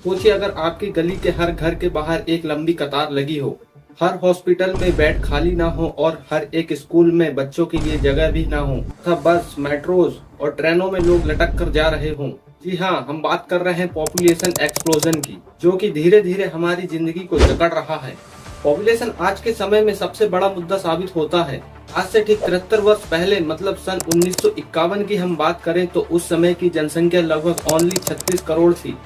सोचिए अगर आपकी गली के हर घर के बाहर एक लंबी कतार लगी हो, हर हॉस्पिटल में बेड खाली ना हो और हर एक स्कूल में बच्चों के लिए जगह भी ना हो तथा बस, मेट्रोज और ट्रेनों में लोग लटक कर जा रहे हों। जी हाँ, हम बात कर रहे हैं पॉपुलेशन एक्सप्लोजन की, जो कि धीरे धीरे हमारी जिंदगी को जकड़ रहा है। पॉपुलेशन आज के समय में सबसे बड़ा मुद्दा साबित होता है। आज से ठीक 73 वर्ष पहले मतलब सन 1951 की हम बात करें तो उस समय की जनसंख्या लगभग ओनली 36 करोड़ थी।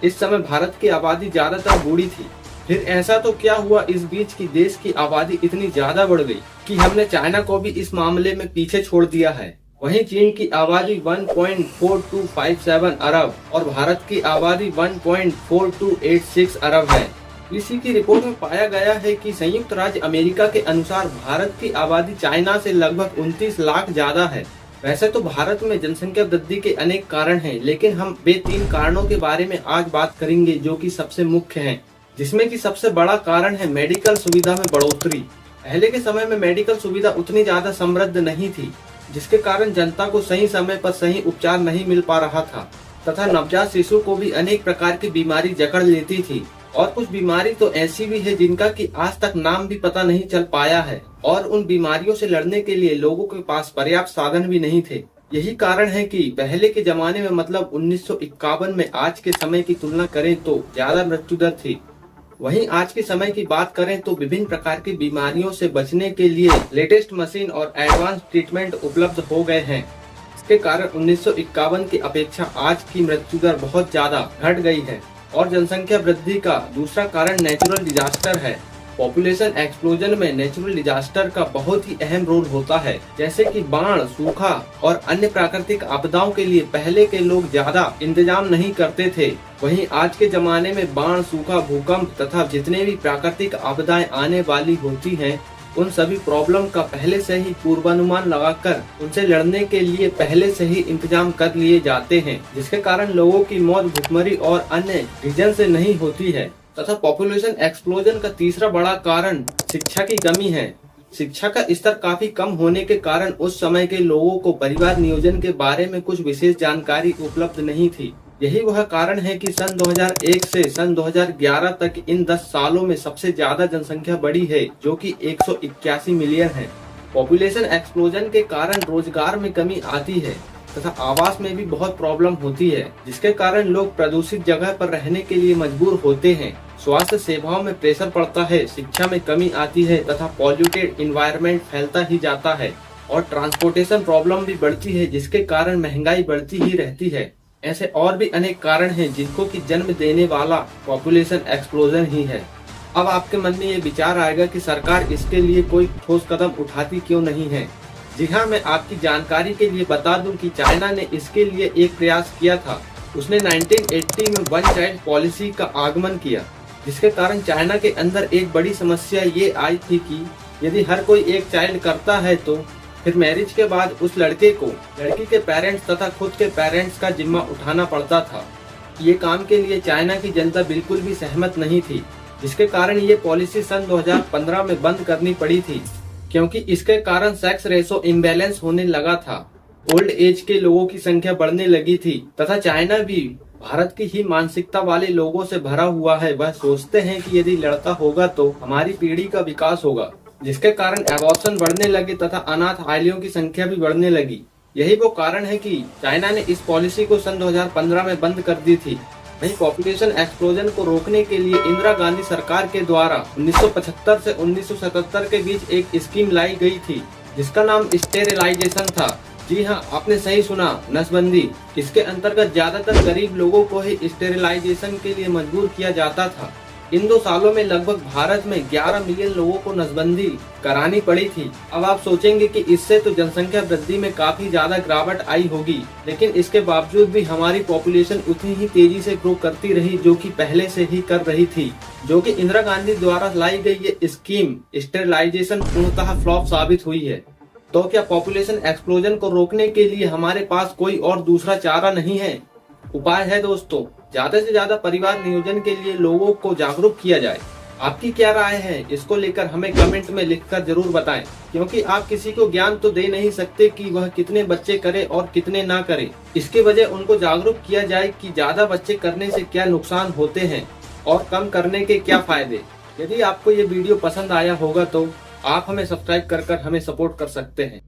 इस समय भारत की आबादी ज्यादातर बूढ़ी थी। फिर ऐसा तो क्या हुआ इस बीच की देश की आबादी इतनी ज्यादा बढ़ गई कि हमने चाइना को भी इस मामले में पीछे छोड़ दिया है। वहीं चीन की आबादी 1.4257 अरब और भारत की आबादी 1.4286 अरब है। इसी की रिपोर्ट में पाया गया है कि संयुक्त राज्य अमेरिका के अनुसार भारत की आबादी चाइना से लगभग 29 लाख ज्यादा है। वैसे तो भारत में जनसंख्या वृद्धि के अनेक कारण हैं, लेकिन हम वे 3 कारणों के बारे में आज बात करेंगे जो कि सबसे मुख्य हैं, जिसमें कि सबसे बड़ा कारण है मेडिकल सुविधा में बढ़ोतरी। पहले के समय में मेडिकल सुविधा उतनी ज्यादा समृद्ध नहीं थी, जिसके कारण जनता को सही समय पर सही उपचार नहीं मिल पा रहा था तथा नवजात शिशु को भी अनेक प्रकार की बीमारी जकड़ लेती थी। और कुछ बीमारी तो ऐसी भी है जिनका कि आज तक नाम भी पता नहीं चल पाया है और उन बीमारियों से लड़ने के लिए लोगों के पास पर्याप्त साधन भी नहीं थे। यही कारण है कि पहले के जमाने में मतलब 1951 में आज के समय की तुलना करें तो ज्यादा मृत्यु दर थी। वहीं आज के समय की बात करें तो विभिन्न प्रकार की बीमारियों से बचने के लिए लेटेस्ट मशीन और एडवांस ट्रीटमेंट उपलब्ध हो गए हैं। इसके कारण 1951 की अपेक्षा आज की मृत्यु दर बहुत ज्यादा घट गई है। और जनसंख्या वृद्धि का दूसरा कारण नेचुरल डिजास्टर है। पॉपुलेशन एक्सप्लोजन में नेचुरल डिजास्टर का बहुत ही अहम रोल होता है, जैसे कि बाढ़, सूखा और अन्य प्राकृतिक आपदाओं के लिए पहले के लोग ज्यादा इंतजाम नहीं करते थे। वहीं आज के जमाने में बाढ़, सूखा, भूकंप तथा जितने भी प्राकृतिक आपदाएं आने वाली होती हैं, उन सभी प्रॉब्लम का पहले से ही पूर्वानुमान लगाकर उनसे लड़ने के लिए पहले से ही इंतजाम कर लिए जाते हैं, जिसके कारण लोगों की मौत भुखमरी और अन्य रीजन से नहीं होती है। तथा पॉपुलेशन एक्सप्लोजन का तीसरा बड़ा कारण शिक्षा की कमी है। शिक्षा का स्तर काफी कम होने के कारण उस समय के लोगों को परिवार नियोजन के बारे में कुछ विशेष जानकारी उपलब्ध नहीं थी। यही वह कारण है कि सन 2001 से सन 2011 तक इन 10 सालों में सबसे ज्यादा जनसंख्या बढ़ी है, जो कि 181 मिलियन है। पॉपुलेशन एक्सप्लोजन के कारण रोजगार में कमी आती है तथा आवास में भी बहुत प्रॉब्लम होती है, जिसके कारण लोग प्रदूषित जगह पर रहने के लिए मजबूर होते हैं। स्वास्थ्य सेवाओं में प्रेशर पड़ता है, शिक्षा में कमी आती है तथा पॉल्यूटेड इन्वायरमेंट फैलता ही जाता है और ट्रांसपोर्टेशन प्रॉब्लम भी बढ़ती है, जिसके कारण महंगाई बढ़ती ही रहती है। ऐसे और भी अनेक कारण हैं जिनको कि जन्म देने वाला पॉपुलेशन एक्सप्लोजन ही है। अब आपके मन में ये विचार आएगा कि सरकार इसके लिए कोई ठोस कदम उठाती क्यों नहीं है। जी हाँ, मैं आपकी जानकारी के लिए बता दूं कि चाइना ने इसके लिए एक प्रयास किया था। उसने 1980 में वन चाइल्ड पॉलिसी का आगमन किया, जिसके कारण चाइना के अंदर एक बड़ी समस्या ये आई थी कि यदि हर कोई एक चाइल्ड करता है तो फिर मैरिज के बाद उस लड़के को लड़की के पेरेंट्स तथा खुद के पेरेंट्स का जिम्मा उठाना पड़ता था। ये काम के लिए चाइना की जनता बिल्कुल भी सहमत नहीं थी, जिसके कारण ये पॉलिसी सन 2015 में बंद करनी पड़ी थी, क्योंकि इसके कारण सेक्स रेशो इम्बैलेंस होने लगा था। ओल्ड एज के लोगों की संख्या बढ़ने लगी थी तथा चाइना भी भारत की ही मानसिकता वाले लोगों से भरा हुआ है। वह सोचते हैं कि यदि लड़का होगा तो हमारी पीढ़ी का विकास होगा, जिसके कारण एबॉर्शन बढ़ने लगे तथा अनाथ आइलों की संख्या भी बढ़ने लगी। यही वो कारण है कि चाइना ने इस पॉलिसी को सन 2015 में बंद कर दी थी। वहीं पॉपुलेशन एक्सप्लोजन को रोकने के लिए इंदिरा गांधी सरकार के द्वारा 1975 से 1977 के बीच एक स्कीम लाई गई थी, जिसका नाम स्टेरिलाइजेशन था। जी हाँ, आपने सही सुना, नसबंदी। इसके अंतर्गत ज्यादातर गरीब लोगों को ही स्टेरिलाइजेशन के लिए मजबूर किया जाता था। इन 2 सालों में लगभग भारत में 11 मिलियन लोगों को नसबंदी करानी पड़ी थी। अब आप सोचेंगे कि इससे तो जनसंख्या वृद्धि में काफी ज्यादा गिरावट आई होगी, लेकिन इसके बावजूद भी हमारी पॉपुलेशन उतनी ही तेजी से ग्रो करती रही जो कि पहले से ही कर रही थी। जो कि इंदिरा गांधी द्वारा लाई गई ये स्कीम स्टेरिलाइजेशन पूर्णतः फ्लॉप साबित हुई है। तो क्या पॉपुलेशन एक्सप्लोजन को रोकने के लिए हमारे पास कोई और दूसरा चारा नहीं है? उपाय है दोस्तों, ज्यादा से ज्यादा परिवार नियोजन के लिए लोगों को जागरूक किया जाए। आपकी क्या राय है इसको लेकर हमें कमेंट में लिखकर जरूर बताएं, क्योंकि आप किसी को ज्ञान तो दे नहीं सकते कि वह कितने बच्चे करे और कितने ना करे। इसके बजाय उनको जागरूक किया जाए कि ज्यादा बच्चे करने से क्या नुकसान होते हैं और कम करने के क्या फायदे। यदि आपको ये वीडियो पसंद आया होगा तो आप हमें सब्सक्राइब कर हमें सपोर्ट कर सकते हैं।